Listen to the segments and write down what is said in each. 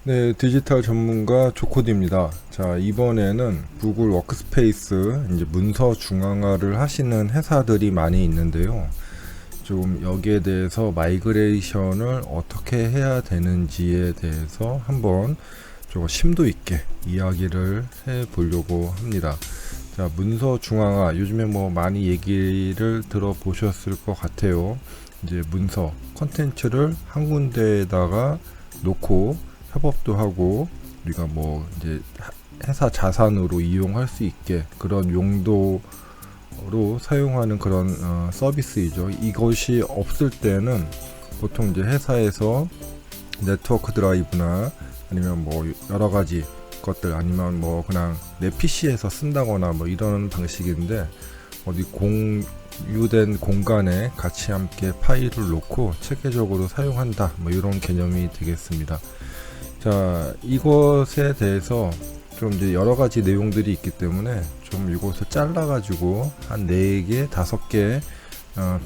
네, 디지털 전문가 조코디입니다. 자, 이번에는 구글 워크스페이스 이제 문서 중앙화를 하시는 회사들이 많이 있는데요. 좀 여기에 대해서 마이그레이션을 어떻게 해야 되는지에 대해서 한번 좀 심도 있게 이야기를 해 보려고 합니다. 자, 문서 중앙화 요즘에 뭐 많이 얘기를 들어보셨을 것 같아요. 이제 문서 컨텐츠를 한 군데에다가 놓고 협업도 하고 우리가 뭐 이제 회사 자산으로 이용할 수 있게 그런 용도로 사용하는 그런 서비스이죠. 이것이 없을 때는 보통 이제 회사에서 네트워크 드라이브나 아니면 뭐 여러 가지 것들 아니면 뭐 그냥 내 PC에서 쓴다거나 뭐 이런 방식인데 어디 공유된 공간에 같이 함께 파일을 놓고 체계적으로 사용한다 뭐 이런 개념이 되겠습니다. 자, 이것에 대해서 좀 이제 여러 가지 내용들이 있기 때문에 좀 이것을 잘라 가지고 한 4개, 5개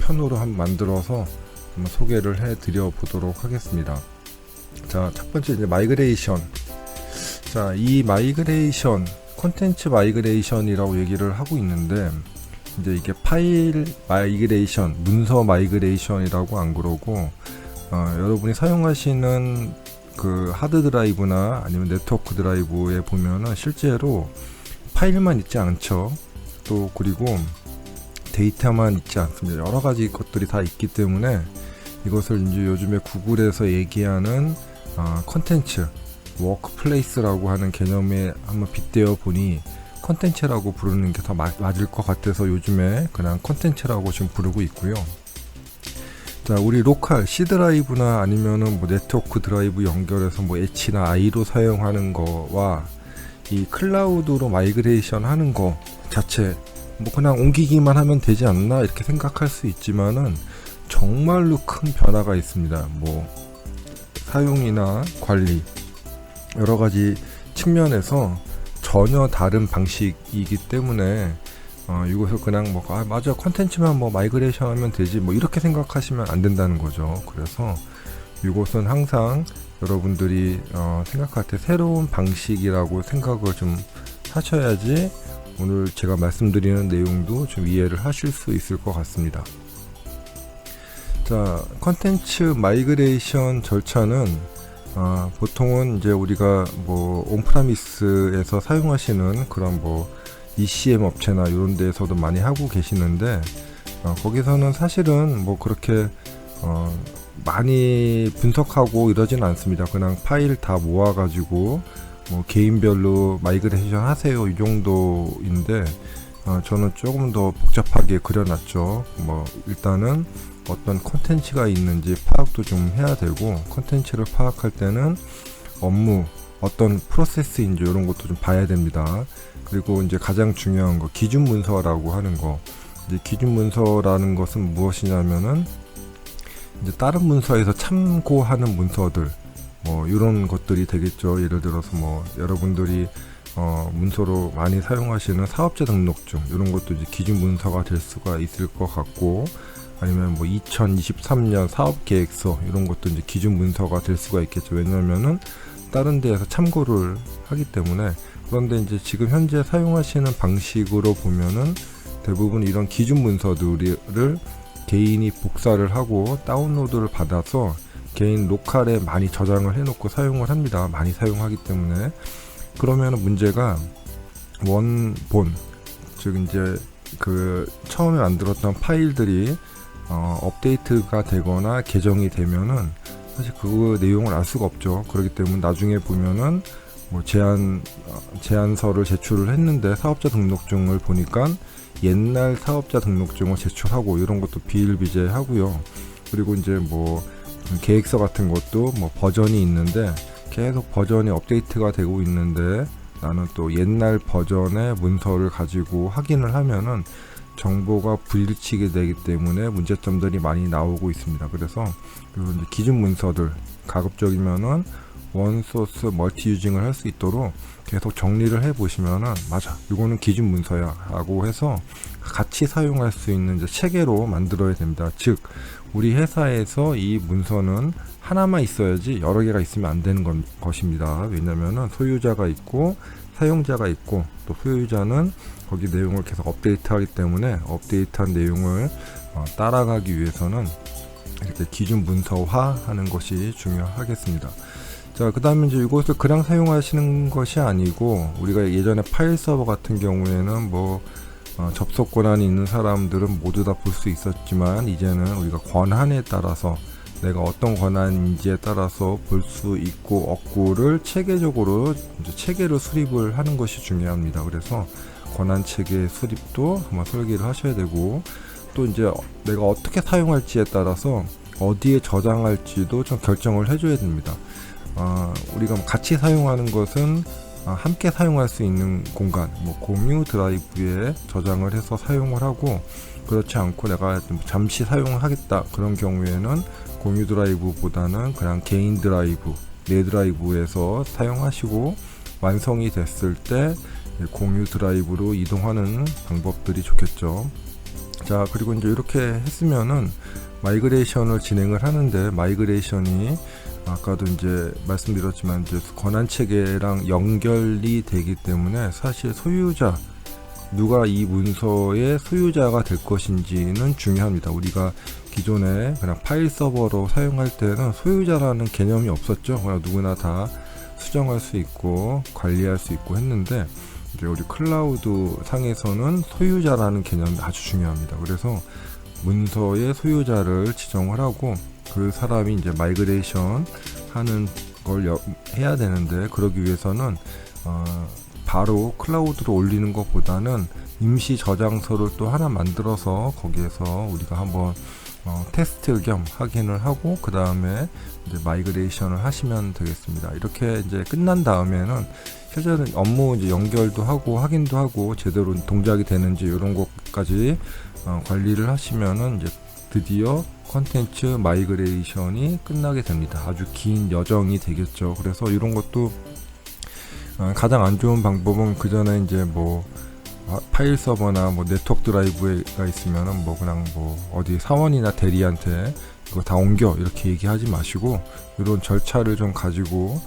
편으로 한번 만들어서 한번 소개를 해 드려 보도록 하겠습니다. 자, 첫 번째 이제 마이그레이션. 자, 이 마이그레이션, 콘텐츠 마이그레이션이라고 얘기를 하고 있는데 이제 이게 파일 마이그레이션, 문서 마이그레이션이라고 안 그러고 여러분이 사용하시는 그 하드 드라이브나 아니면 네트워크 드라이브에 보면은 실제로 파일만 있지 않죠. 또 그리고 데이터만 있지 않습니다. 여러 가지 것들이 다 있기 때문에 이것을 이제 요즘에 구글에서 얘기하는 컨텐츠 워크플레이스라고 하는 개념에 한번 빗대어 보니 컨텐츠라고 부르는 게 더 맞을 것 같아서 요즘에 그냥 컨텐츠라고 지금 부르고 있고요. 자, 우리 로컬 C 드라이브나 아니면은 뭐 네트워크 드라이브 연결해서 뭐 H나 I로 사용하는 거와 이 클라우드로 마이그레이션 하는 거 자체 뭐 그냥 옮기기만 하면 되지 않나 이렇게 생각할 수 있지만은 정말로 큰 변화가 있습니다. 뭐 사용이나 관리 여러 가지 측면에서 전혀 다른 방식이기 때문에 이것을 그냥 뭐 맞아 컨텐츠만 뭐 마이그레이션 하면 되지 뭐 이렇게 생각하시면 안 된다는 거죠. 그래서 이것은 항상 여러분들이 생각할 때 새로운 방식이라고 생각을 좀 하셔야지 오늘 제가 말씀드리는 내용도 좀 이해를 하실 수 있을 것 같습니다. 자, 컨텐츠 마이그레이션 절차는 보통은 이제 우리가 뭐 온프라미스에서 사용하시는 그런 뭐 ECM 업체나 이런 데에서도 많이 하고 계시는데 거기서는 사실은 뭐 그렇게 많이 분석하고 이러진 않습니다. 그냥 파일 다 모아가지고 뭐 개인별로 마이그레이션 하세요 이 정도인데 저는 조금 더 복잡하게 그려놨죠. 뭐 일단은 어떤 콘텐츠가 있는지 파악도 좀 해야 되고 콘텐츠를 파악할 때는 업무 어떤 프로세스인지 이런 것도 좀 봐야 됩니다. 그리고 이제 가장 중요한 거 기준 문서라고 하는 거. 이제 기준 문서라는 것은 무엇이냐면은 이제 다른 문서에서 참고하는 문서들 뭐 이런 것들이 되겠죠. 예를 들어서 뭐 여러분들이 문서로 많이 사용하시는 사업자 등록증 이런 것도 이제 기준 문서가 될 수가 있을 것 같고 아니면 뭐 2023년 사업계획서 이런 것도 이제 기준 문서가 될 수가 있겠죠. 왜냐면은 다른 데에서 참고를 하기 때문에. 그런데 이제 지금 현재 사용하시는 방식으로 보면은 대부분 이런 기준 문서들을 개인이 복사를 하고 다운로드를 받아서 개인 로컬에 많이 저장을 해놓고 사용을 합니다. 많이 사용하기 때문에. 그러면은 문제가 원본, 즉 이제 그 처음에 만들었던 파일들이 업데이트가 되거나 개정이 되면은 사실 그 내용을 알 수가 없죠. 그렇기 때문에 나중에 보면은 뭐 제안서를 제출을 했는데 사업자 등록증을 보니까 옛날 사업자 등록증을 제출하고 이런 것도 비일비재하고요. 그리고 이제 뭐 계획서 같은 것도 뭐 버전이 있는데 계속 버전이 업데이트가 되고 있는데 나는 또 옛날 버전의 문서를 가지고 확인을 하면은 정보가 불일치게 되기 때문에 문제점들이 많이 나오고 있습니다. 그래서 이제 기준 문서들 가급적이면은 원 소스 멀티 유징을 할 수 있도록 계속 정리를 해 보시면은 맞아, 이거는 기준 문서야 라고 해서 같이 사용할 수 있는 이제 체계로 만들어야 됩니다. 즉 우리 회사에서 이 문서는 하나만 있어야지 여러 개가 있으면 안 되는 것입니다. 왜냐면은 소유자가 있고 사용자가 있고 또 소유자는 거기 내용을 계속 업데이트하기 때문에 업데이트한 내용을 따라가기 위해서는 이렇게 기준 문서화 하는 것이 중요하겠습니다. 자, 그 다음에 이제 이것을 그냥 사용하시는 것이 아니고, 우리가 예전에 파일 서버 같은 경우에는 접속 권한이 있는 사람들은 모두 다 볼 수 있었지만, 이제는 우리가 권한에 따라서 내가 어떤 권한인지에 따라서 볼 수 있고 없고를 체계적으로 이제 체계를 수립을 하는 것이 중요합니다. 그래서 권한 체계 수립도 한번 설계를 하셔야 되고, 또 이제 내가 어떻게 사용할지에 따라서 어디에 저장할지도 좀 결정을 해줘야 됩니다. 우리가 같이 사용하는 것은 함께 사용할 수 있는 공간, 공유 드라이브에 저장을 해서 사용을 하고, 그렇지 않고 내가 잠시 사용을 하겠다 그런 경우에는 공유 드라이브보다는 그냥 개인 드라이브, 내 드라이브에서 사용하시고, 완성이 됐을 때 공유 드라이브로 이동하는 방법들이 좋겠죠. 자, 그리고 이제 이렇게 했으면은 마이그레이션을 진행을 하는데, 마이그레이션이 아까도 이제 말씀드렸지만 이제 권한 체계랑 연결이 되기 때문에 사실 소유자, 누가 이 문서의 소유자가 될 것인지는 중요합니다. 우리가 기존에 그냥 파일 서버로 사용할 때는 소유자라는 개념이 없었죠. 그냥 누구나 다 수정할 수 있고 관리할 수 있고 했는데, 이제 우리 클라우드 상에서는 소유자라는 개념이 아주 중요합니다. 그래서 문서의 소유자를 지정을 하고, 그 사람이 이제 마이그레이션 하는 걸 해야 되는데, 그러기 위해서는 바로 클라우드로 올리는 것보다는 임시 저장소를 또 하나 만들어서 거기에서 우리가 한번 테스트 겸 확인을 하고, 그 다음에 이제 마이그레이션을 하시면 되겠습니다. 이렇게 이제 끝난 다음에는 실제로는 업무 이제 연결도 하고 확인도 하고 제대로 동작이 되는지 이런 것까지 관리를 하시면은 이제 드디어 컨텐츠 마이그레이션이 끝나게 됩니다. 아주 긴 여정이 되겠죠. 그래서 이런 것도 가장 안 좋은 방법은, 그 전에 이제 파일 서버나 네트워크 드라이브가 있으면은 그냥 어디 사원이나 대리한테 이거 다 옮겨 이렇게 얘기하지 마시고, 이런 절차를 좀 가지고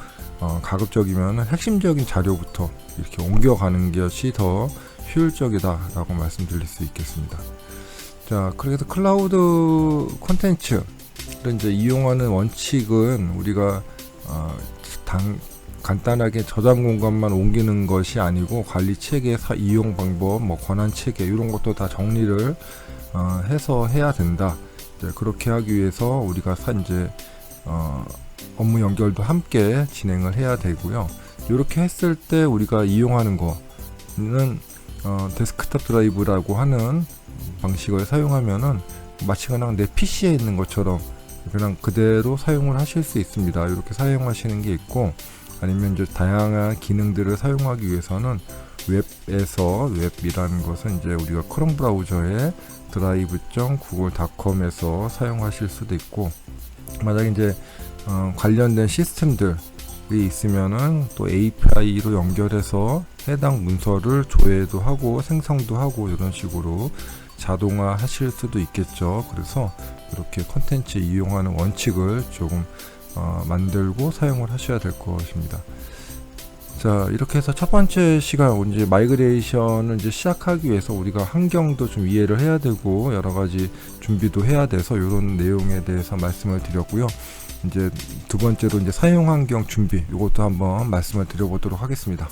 가급적이면 핵심적인 자료부터 이렇게 옮겨가는 것이 더 효율적이다라고 말씀드릴 수 있겠습니다. 자, 그래서 클라우드 콘텐츠를 이제 이용하는 원칙은 우리가 간단하게 저장 공간만 옮기는 것이 아니고, 관리 체계, 이용 방법, 권한 체계 이런 것도 다 정리를 해서 해야 된다. 이제 그렇게 하기 위해서 우리가 이제 업무 연결도 함께 진행을 해야 되고요. 이렇게 했을 때 우리가 이용하는 거는 데스크탑 드라이브라고 하는 방식을 사용하면은 마치 그냥 내 PC에 있는 것처럼 그냥 그대로 사용을 하실 수 있습니다. 이렇게 사용하시는 게 있고, 아니면 이제 다양한 기능들을 사용하기 위해서는 웹이라는 것은 이제 우리가 크롬 브라우저에 drive.google.com에서 사용하실 수도 있고, 만약에 이제 관련된 시스템들이 있으면은 또 API로 연결해서 해당 문서를 조회도 하고 생성도 하고 이런 식으로 자동화 하실 수도 있겠죠. 그래서 이렇게 컨텐츠 이용하는 원칙을 조금 만들고 사용을 하셔야 될 것입니다. 자, 이렇게 해서 첫 번째 시간 이제 마이그레이션을 이제 시작하기 위해서 우리가 환경도 좀 이해를 해야 되고 여러 가지 준비도 해야 돼서 이런 내용에 대해서 말씀을 드렸고요. 이제 두 번째로 이제 사용 환경 준비, 이것도 한번 말씀을 드려보도록 하겠습니다.